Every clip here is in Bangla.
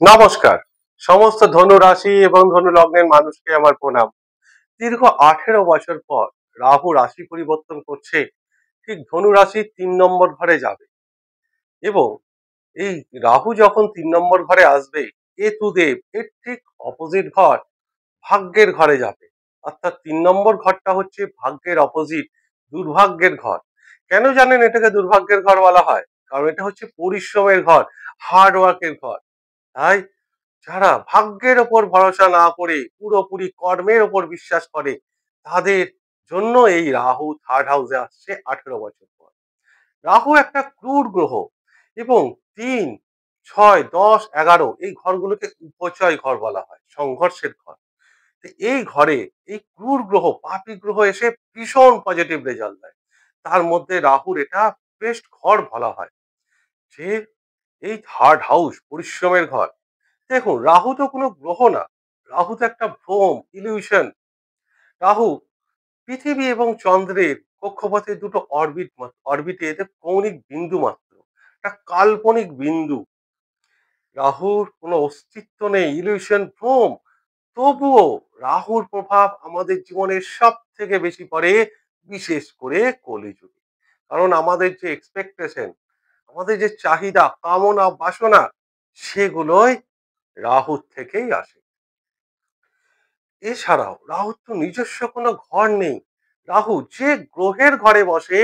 নমস্কার। সমস্ত ধনু রাশি এবং ধনু লগ্নের মানুষকে আমার প্রণাম। দীর্ঘ 18 বছর পর রাহু রাশি পরিবর্তন করছে, ঠিক ধনু রাশির 3 নম্বর ঘরে যাবে এবং এই রাহু যখন 3 নম্বর ঘরে আসবে, কেতুদেব এর ঠিক অপোজিট ঘর ভাগ্যের ঘরে যাবে। অর্থাৎ 3 নম্বর ঘরটা হচ্ছে ভাগ্যের অপোজিট, দুর্ভাগ্যের ঘর। কেন জানেন এটাকে দুর্ভাগ্যের ঘর বলা হয়? কারণ এটা হচ্ছে পরিশ্রমের ঘর, হার্ড ওয়ার্কের ঘর। তাই যারা ভাগ্যের ওপর ভরসা না করে পুরোপুরি কর্মের ওপর বিশ্বাস করে, তাদের জন্য এই রাহু থার্ড হাউসে আসছে 18 বছর পর। রাহু একটা ক্রূর গ্রহ এবং 3, 6, 10, 11 এই ঘরগুলোকে উপচয় ঘর বলা হয়, সংঘর্ষের ঘর। তো এই ঘরে এই ক্রূর গ্রহ, পাপী গ্রহ এসে ভীষণ পজিটিভ রেজাল্ট দেয়। তার মধ্যে রাহুর এটা বেস্ট ঘর বলা হয়, যে এই থার্ড হাউস পরিশ্রমের ঘর। দেখুন, রাহু তো কোনো গ্রহ না, রাহু তো একটা ভ্রম, ইলিউশন। রাহু পৃথিবী এবং চন্দ্রের কক্ষপথে দুটো অরবিটে এতে কৌণিক বিন্দু মাত্র, একটা কাল্পনিক বিন্দু। রাহুর কোনো অস্তিত্ব নেই, ইলিউশন, ভ্রম। তবুও রাহুর প্রভাব আমাদের জীবনে সব থেকে বেশি পড়ে, বিশেষ করে কলিযুগে। কারণ আমাদের যে এক্সপেকটেশন, আমাদের যে চাহিদা, কামনা, বাসনা, সেগুলোই রাহুর থেকেই আসে। এছাড়াও রাহুর তো নিজস্ব কোনো ঘর নেই। রাহু যে গ্রহের ঘরে বসে,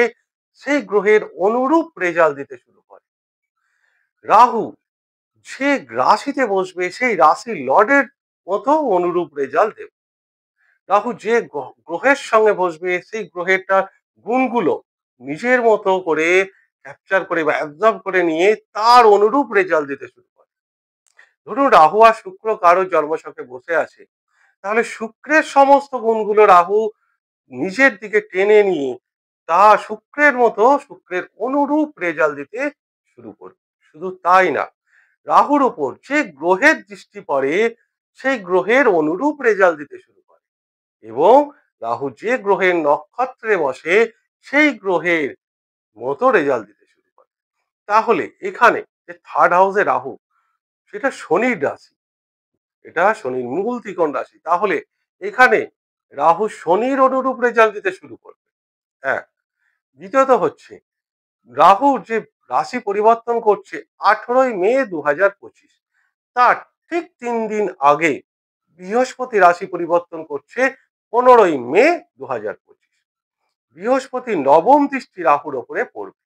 সেই গ্রহের অনুরূপ রেজাল্ট দিতে শুরু করে। রাহু যে রাশিতে বসবে, সেই রাশির লর্ডের মতো অনুরূপ রেজাল্ট দেবে। রাহু যে গ্রহের সঙ্গে বসবে, সেই গ্রহেরটা গুণগুলো নিজের মতো করে ক্যাপচার করে বা অ্যাবজর্ব করে নিয়ে তার অনুরূপ রেজাল্ট দিতে শুরু করে। ধরুন রাহু আর শুক্র কারো জন্মছকে বসে আছে, তাহলে শুক্রের সমস্ত গুণগুলো রাহু নিজের দিকে টেনে নিয়ে তা শুক্রের মতো, শুক্রের অনুরূপ রেজাল্ট দিতে শুরু করবে। শুধু তাই না, রাহুর উপর যে গ্রহের দৃষ্টি পড়ে, সেই গ্রহের অনুরূপ রেজাল্ট দিতে শুরু করে এবং রাহু যে গ্রহের নক্ষত্রে বসে, সেই গ্রহের মতো রেজাল্ট দিতে শুরু করে। তাহলে এখানে যে থার্ড হাউসে রাহু, সেটা শনির রাশি, এটা শনির মূল ত্রিকোণ রাশি। তাহলে এখানে রাহু শনির অনুরূপ রেজাল্ট দিতে শুরু করবে। এক। দ্বিতীয়ত হচ্ছে, রাহুর যে রাশি পরিবর্তন করছে 18ই মে 2025, তার ঠিক 3 দিন আগে বৃহস্পতি রাশি পরিবর্তন করছে 15ই মে 2025। বৃহস্পতি নবম দৃষ্টি রাহুর ওপরে পড়বে।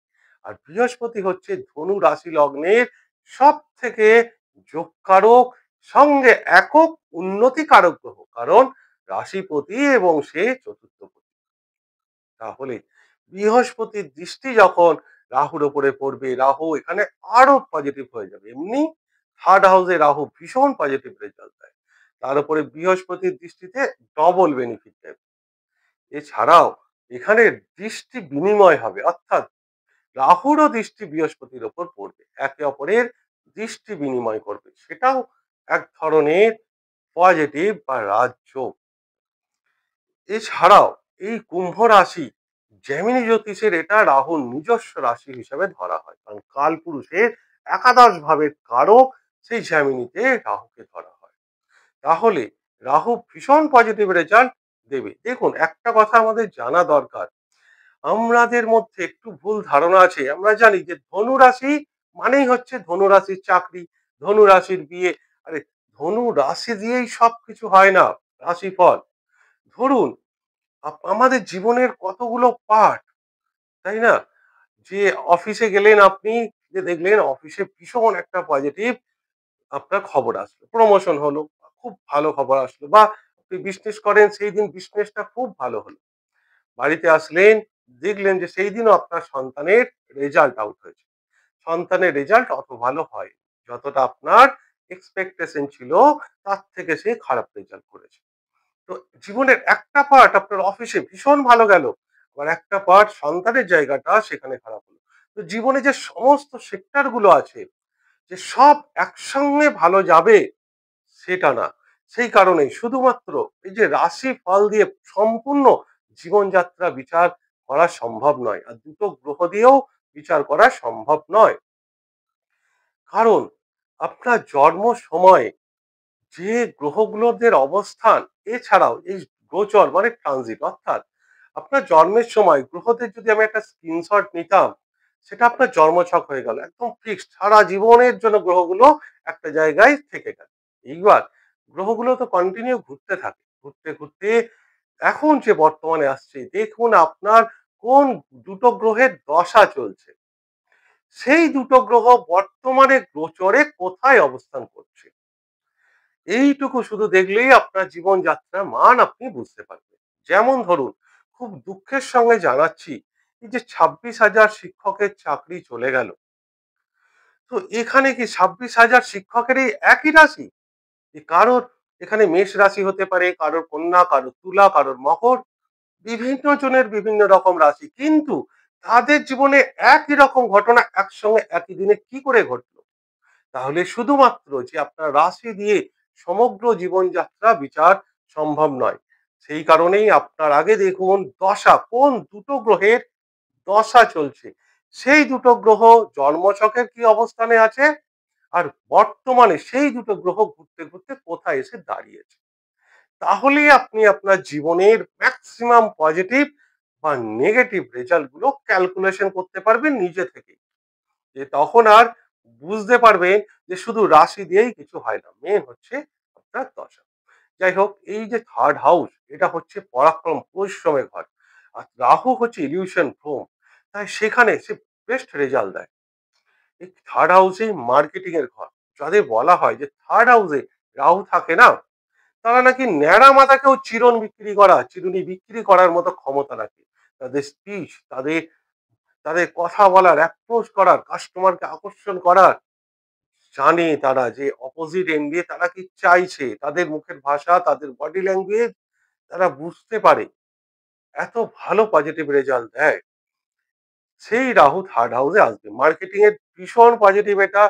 আর বৃহস্পতি হচ্ছে ধনু রাশি লগ্নের সব থেকে যোগকারক, সঙ্গে একক উন্নতিকারক গ্রহ, কারণ রাশিপতি এবং সে চতুর্থপতি। তাহলে বৃহস্পতির দৃষ্টি যখন রাহুর ওপরে পড়বে, রাহু এখানে আরো পজিটিভ হয়ে যাবে। এমনি থার্ড হাউসে রাহু ভীষণ পজিটিভ রেজাল্ট দেয়, তার উপরে বৃহস্পতির দৃষ্টিতে ডবল বেনিফিট দেবে। এছাড়াও এখানে দৃষ্টি বিনিময় হবে, অর্থাৎ রাহুরও দৃষ্টি বৃহস্পতির ওপর পড়বে, একে অপরের দৃষ্টি বিনিময় করবে, সেটাও এক ধরনের পজিটিভ বা রাজযোগ। এছাড়াও এই কুম্ভ রাশি জেমিনি জ্যোতিষের এটা রাহুর নিজস্ব রাশি হিসেবে ধরা হয়, কারণ কালপুরুষের একাদশ ভাবের কারক সেই জেমিনিতে রাহুকে ধরা হয়। তাহলে রাহু ভীষণ পজিটিভ রেজাল্ট দেবে। দেখুন, একটা কথা আমাদের জানা দরকার, আমাদের মধ্যে একটু ভুল ধারণা আছে। আমরা জানি যে ধনু রাশি মানেই হচ্ছে ধনু রাশির চাকরি, ধনু রাশির বিয়ে। আরে, ধনু রাশি দিয়েই সবকিছু হয় না, রাশিফল। ধরুন, আমাদের জীবনের কতগুলো পার্ট, তাই না? যে অফিসে গেলেন আপনি, যে দেখলেন অফিসে ভীষণ একটা পজিটিভ আপনার খবর আসলো, প্রমোশন হলো, খুব ভালো খবর আসলো, বা আপনি বিজনেস করেন, সেই দিন বিজনেসটা খুব ভালো হলো। বাড়িতে আসলেন, দেখলেন যে সেই দিনও আপনার সন্তানের রেজাল্ট আউট হয়েছে, সন্তানের রেজাল্ট অত ভালো হয়, যতটা আপনার এক্সপেকটেশন ছিল তার থেকে সে খারাপ রেজাল্ট করেছে। তো জীবনের একটা পার্ট আপনার অফিসে ভীষণ ভালো গেল, আবার একটা পার্ট সন্তানের জায়গাটা সেখানে খারাপ হলো। তো জীবনে যে সমস্ত সেক্টর গুলো আছে, যে সব একসঙ্গে ভালো যাবে সেটা না। সেই কারণেই শুধুমাত্র এই যে রাশি ফল দিয়ে সম্পূর্ণ জীবনযাত্রা বিচার করা সম্ভব নয়, আর দুটো গ্রহ দিয়েও বিচার করা সম্ভব নয়। কারণ আপনার জন্ম সময়ে যে গ্রহগুলোদের অবস্থান, এছাড়াও এই গোচর মানে ট্রানজিট, অর্থাৎ আপনার জন্মের সময় গ্রহদের যদি আমি একটা স্ক্রিনশট নিতাম, সেটা আপনার জন্মছক হয়ে গেল, একদম ফিক্সড সারা জীবনের জন্য গ্রহগুলো একটা জায়গায় থেকে গেল। এইবার গ্রহগুলো তো কন্টিনিউ ঘুরতে থাকে, ঘুরতে ঘুরতে এখন যে বর্তমানে আসছে, দেখুন আপনার কোন দুটো গ্রহের দশা চলছে, সেই দুটো গ্রহ বর্তমানে গোচরে কোথায় অবস্থান করছে, এইটুকু শুধু দেখলেই আপনার জীবনযাত্রার মান আপনি বুঝতে পারবেন। যেমন ধরুন, খুব দুঃখের সঙ্গে জানাচ্ছি, এই যে 26,000 শিক্ষকের চাকরি চলে গেল, তো এখানে কি 26,000 শিক্ষকেরই একই রাশি? কারোর এখানে মেষ রাশি হতে পারে, কারোর কন্যা, কারোর তুলা, কারোর মকর, বিভিন্ন জনের বিভিন্ন রকম রাশি, কিন্তু তাদের জীবনে একই রকম ঘটনা একসঙ্গে একই দিনে কি করে ঘটলো? তাহলে শুধুমাত্র যে আপনার রাশি দিয়ে সমগ্র জীবনযাত্রা বিচার সম্ভব নয়। সেই কারণেই আপনার আগে দেখুন দশা, কোন দুটো গ্রহের দশা চলছে, সেই দুটো গ্রহ জন্মছকের কি অবস্থানে আছে, আর বর্তমানে সেই দুটো গ্রহ ঘুরতে ঘুরতে কোথায় এসে দাঁড়িয়েছে। তাহলেই আপনি আপনার জীবনের ম্যাক্সিমাম পজিটিভ বা নেগেটিভ রেজাল্ট গুলো ক্যালকুলেশন করতে পারবেন নিজে থেকে, যে তখন আর বুঝতে পারবেন যে শুধু রাশি দিয়েই কিছু হয় না, মেন হচ্ছে আপনার দশা। যাই হোক, এই যে থার্ড হাউস, এটা হচ্ছে পরাক্রম পরিশ্রমের ঘর, আর রাহু হচ্ছে ইলিউশন ভ্রম, তাই সেখানে সে বেস্ট রেজাল্ট দেয়। এই থার্ড হাউসে মার্কেটিং এর ঘর, যাদের বলা হয় যে থার্ড হাউসে রাহু থাকে না, তারা নাকি ন্যাড়া মাথাকেও চিরুনি বিক্রি করার মতো ক্ষমতা রাখে। তাদের স্পিচ, তাদের তাদের কথা বলার, অ্যাপ্রোচ করার, কাস্টমারকে আকর্ষণ করার, জানে তারা যে অপোজিট এন্ড দিয়ে তারা কি চাইছে, তাদের মুখের ভাষা, তাদের বডি ল্যাঙ্গুয়েজ তারা বুঝতে পারে, এত ভালো পজিটিভ রেজাল্ট দেয়। সেই রাহু থার্ড হাউসে আসবে, মার্কেটিং এর ভীষণ পজিটিভ এটা।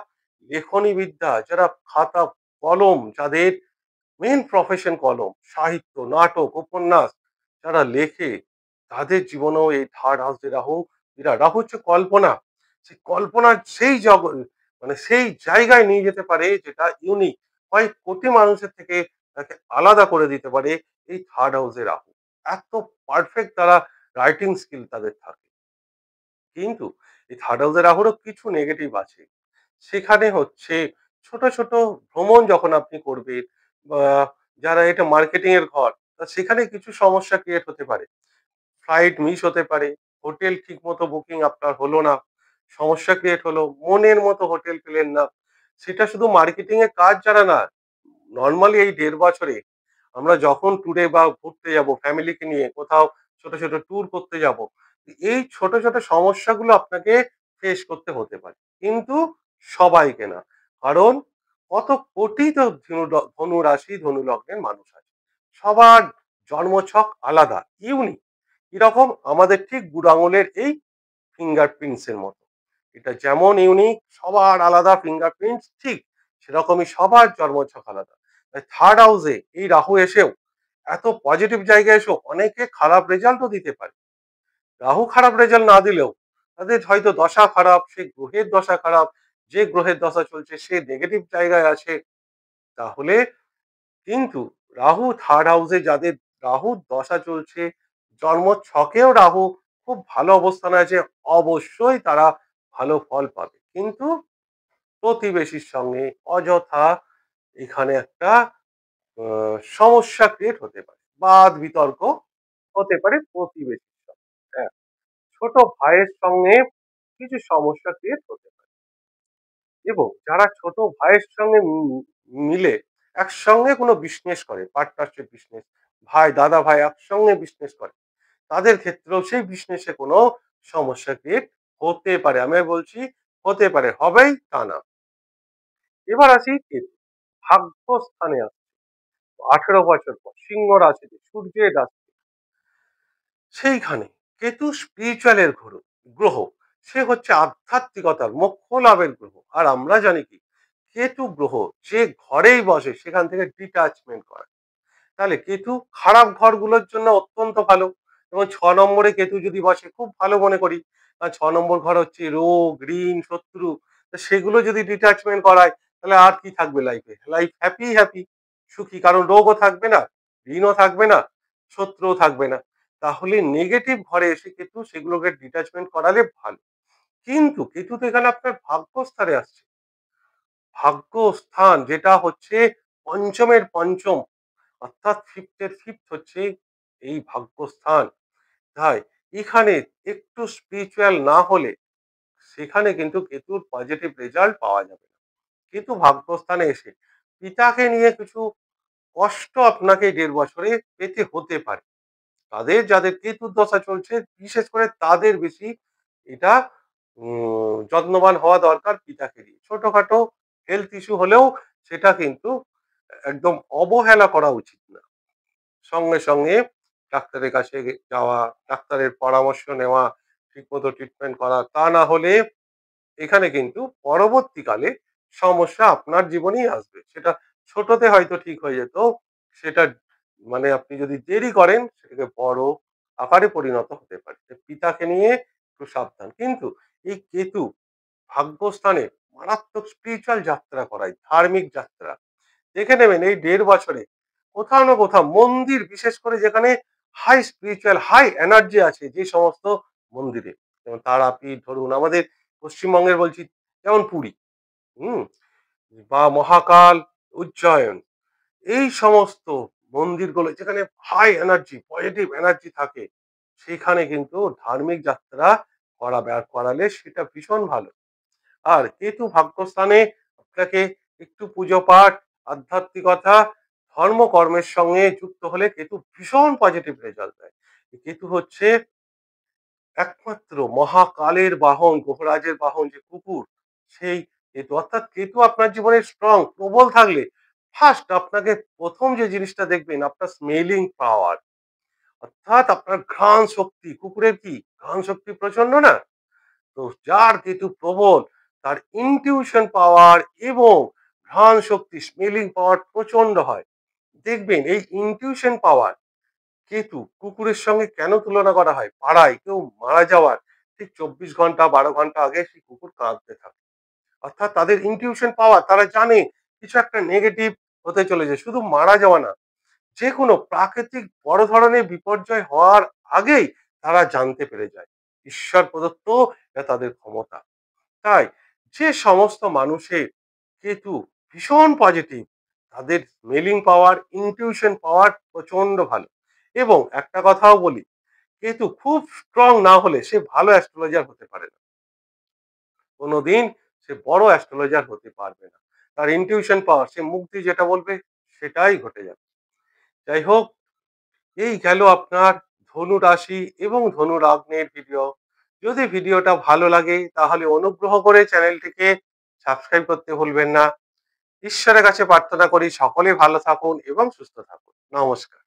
লেখনী বিদ্যা, যারা খাতা কলম, যাদের মেন প্রফেশন কলম, সাহিত্য, নাটক, উপন্যাস যারা লেখে, তাদের জীবনেও এই থার্ড হাউসে রাহু বিরাট। রাহু হচ্ছে কল্পনা, সেই কল্পনার সেই জগৎ, মানে সেই জায়গায় নিয়ে যেতে পারে যেটা ইউনিক, কয়েক কোটি মানুষের থেকে তাকে আলাদা করে দিতে পারে এই থার্ড হাউসে রাহু। এত পারফেক্ট তারা রাইটিং স্কিল তাদের থাকে। কিন্তু এই থার্ড হাউসে রাহুরও কিছু নেগেটিভ আছে। সেখানে হচ্ছে ছোট ছোট ভ্রমণ যখন আপনি করবেন, বা যারা এটা মার্কেটিং এর ঘর, তা সেখানে কিছু সমস্যা ক্রিয়েট হতে পারে। ফ্লাইট মিস হতে পারে, হোটেল ঠিক মতো বুকিং আপনার হলো না, সমস্যা ক্রিয়েট হলো, মনের মতো হোটেল পেলেন না। সেটা শুধু মার্কেটিং এর কাজ যারা না, নর্মালি এই ১.৫ বছরে আমরা যখন ট্যুরে বা ঘুরতে যাব ফ্যামিলিকে নিয়ে, কোথাও ছোট ছোট ট্যুর করতে যাব, এই ছোট ছোট সমস্যাগুলো আপনাকে ফেস করতে হতে পারে, কিন্তু সবাইকে না। কারণ কত কোটি তো ধনু রাশি, ধনু লগ্নের মানুষ আছে, সবার জন্মছক আলাদা, ইউনিক। এরকম আমাদের ঠিক বুড়ো আঙুলের এই ফিঙ্গারপ্রিন্টস এর মতো, এটা যেমন ইউনিক, সবার আলাদা ফিঙ্গারপ্রিন্টস, ঠিক সেরকমই সবার জন্মছক আলাদা। তাই থার্ড হাউসে এই রাহু এসেও, এত পজিটিভ জায়গায় এসেও অনেকে খারাপ রেজাল্টও দিতে পারে। রাহু খারাপ রেজাল্ট না দিলেও তাদের হয়তো দশা খারাপ, সে গ্রহের দশা খারাপ, যে গ্রহের দশা চলছে সে নেগেটিভ জায়গায় আছে। তাহলে কিন্তু রাহু থার্ড হাউসে যাদের রাহুর দশা চলছে, জন্ম ছকেও রাহু খুব ভালো অবস্থানে আছে, অবশ্যই তারা ভালো ফল পাবে। কিন্তু প্রতিবেশীর সঙ্গে অযথা এখানে একটা সমস্যা ক্রিয়েট হতে পারে, বাদ বিতর্ক হতে পারে প্রতিবেশীর সঙ্গে। হ্যাঁ, ছোট ভাইয়ের সঙ্গে কিছু সমস্যা ক্রিয়েট হতে পারে। এবং যারা ছোট ভাইয়ের সঙ্গে মিলে একসঙ্গে কোনো বিজনেস করে, পার্টনারশিপ বিজনেস, ভাই দাদা ভাই একসঙ্গে বিজনেস করে, তাদের ক্ষেত্রেও সেই বিজনেসে কোনো সমস্যা ক্রিয়েট হতে পারে। আমি বলছি হতে পারে, হবেই তা না। এবার আসি কেতু, ভাগ্যস্থানে আছে 18 বছর পর সিংহ রাশিতে সূর্যের রাশি, সেইখানে কেতু স্পিরিচুয়ালের গ্রহ, সে হচ্ছে আধ্যাত্মিকতার মোক্ষ লাভের গ্রহ। আর আমরা জানি কি, কেতু গ্রহ যে ঘরেই বসে সেখান থেকে ডিটাচমেন্ট করে। তাহলে কেতু খারাপ ঘরগুলোর জন্য অত্যন্ত ভালো। এবং 6 নম্বরে কেতু যদি বসে খুব ভালো মনে করি, আর 6 নম্বর ঘর হচ্ছে রোগ, ঋণ, শত্রু, তো সেগুলো যদি ডিটাচমেন্ট করায়, তাহলে আর কি থাকবে লাইফে? লাইফ হ্যাপি হ্যাপি, সুখী, কারণ রোগও থাকবে না, ঋণও থাকবে না, শত্রুও থাকবে না। তাহলে নেগেটিভ ঘরে এসে কেতু সেগুলোকে ডিটাচমেন্ট করালে ভালো। কিন্তু কেতু তো এখানে আপনার ভাগ্যস্থানে আসছে, ভাগ্যস্থান যেটা হচ্ছে পঞ্চমের পঞ্চম, অর্থাৎ ফিফথের ফিফথ হচ্ছে এই ভাগ্যস্থান। তাই এখানে একটু স্পিরিচুয়াল না হলে সেখানে কিন্তু কেতুর পজিটিভ রেজাল্ট পাওয়া যাবে না। কেতু ভাগ্যস্থানে এসে পিতাকে নিয়ে কিছু কষ্ট আপনাকে 1.5 বছরে পেতে হতে পারে। তাদের যাদের কেতুর দশা চলছে বিশেষ করে তাদের বেশি এটা যত্নবান হওয়া দরকার পিতাকে নিয়ে। ছোটখাটো হেলথ ইস্যু হলেও সেটা কিন্তু একদম অবহেলা করা উচিত না। সঙ্গে সঙ্গে ডাক্তারের কাছে যাওয়া, ডাক্তারের পরামর্শ নেওয়া, ঠিকমতো ট্রিটমেন্ট করা। তা না হলে এখানে কিন্তু পরবর্তীকালে সমস্যা আপনার জীবনেই আসবে। সেটা ছোটতে হয়তো ঠিক হয়ে যেত, সেটা মানে আপনি যদি দেরি করেন সেটাকে বড় আকারে পরিণত হতে পারে। পিতাকে নিয়ে একটু সাবধান। কিন্তু এই কেতু ভাগ্যস্থানে মারাত্মক স্পিরিচুয়াল যাত্রা করায়, ধার্মিক যাত্রা। দেখে নেবেন এই 1.5 বছরে কোথাও না কোথাও মন্দির, বিশেষ করে যেখানে হাই স্পিরিচুয়াল হাই এনার্জি আছে যে সমস্ত মন্দিরে, যেমন তারাপীঠ ধরুন, আমাদের পশ্চিমবঙ্গের বলছি, যেমন পুরী, হুম, বা মহাকাল, উজ্জয়ন, এই সমস্ত মন্দিরগুলো যেখানে হাই এনার্জি পজিটিভ এনার্জি থাকে, সেখানে কিন্তু ধার্মিক যাত্রা করালে সেটা ভীষণ ভালো। আর কেতু ভাগ্যস্থানে আপনাকে একটু পুজো পাঠ, আধ্যাত্মিকতা, ধর্মকর্মের সঙ্গে যুক্ত হলে কেতু ভীষণ পজিটিভ রেজাল্ট দেয়। কেতু হচ্ছে একমাত্র মহাকালের বাহন, গ্রহরাজের বাহন যে কুকুর, সেই কেতু, অর্থাৎ কেতু আপনার জীবনে স্ট্রং প্রবল থাকলে ফার্স্ট আপনাকে প্রথম যে জিনিসটা দেখবেন আপনার স্মেলিং পাওয়ার, অর্থাৎ আপনার ঘ্রাণ শক্তি। কুকুরের কি ঘ্রাণ শক্তি প্রচন্ড না? তো যার কেতু প্রবল, তার ইনটিউশন পাওয়ার এবং ঘ্রাণ শক্তি স্মেলিং পাওয়ার প্রচন্ড হয়। দেখবেন এই ইনটিউশন পাওয়ার কেতু কুকুরের সঙ্গে কেন তুলনা করা হয়? পাড়ায় কেউ মারা যাওয়ার ঠিক 24 ঘন্টা 12 ঘন্টা আগে সেই কুকুর কাঁদতে থাকে। অর্থাৎ তাদের ইনটিউশন পাওয়ার, তারা জানে কিছু একটা নেগেটিভ হতে চলেছে। শুধু মারা যাওয়া না, যে কোনো প্রাকৃতিক বড় ধরনের বিপর্যয় হওয়ার আগেই তারা জানতে পেরে যায়। ঈশ্বর প্রদত্ত এটা তাদের ক্ষমতা। তাই যে সমস্ত মানুষের কেতু ভীষণ পজিটিভ, তাদের স্মেলিং পাওয়ার, ইনটিউশন পাওয়ার প্রচন্ড ভালো। এবং একটা কথাও বলি, কেতু খুব স্ট্রং না হলে সে ভালো অ্যাস্ট্রোলজার হতে পারে না। কোনোদিন সে বড় অ্যাস্ট্রোলজার হতে পারবে না। তার ইনটিউশন পাওয়ার, সে মুখ দিয়ে যেটা বলবে সেটাই ঘটে যাবে। যাই হোক, এই গেল আপনার ধনু রাশি এবং ধনু লগ্নের ভিডিও। যদি ভিডিওটা ভালো লাগে তাহলে অনুগ্রহ করে চ্যানেলটিকে সাবস্ক্রাইব করতে ভুলবেন না। ঈশ্বরের কাছে প্রার্থনা করি সকলে ভালো থাকুন এবং সুস্থ থাকুন। নমস্কার।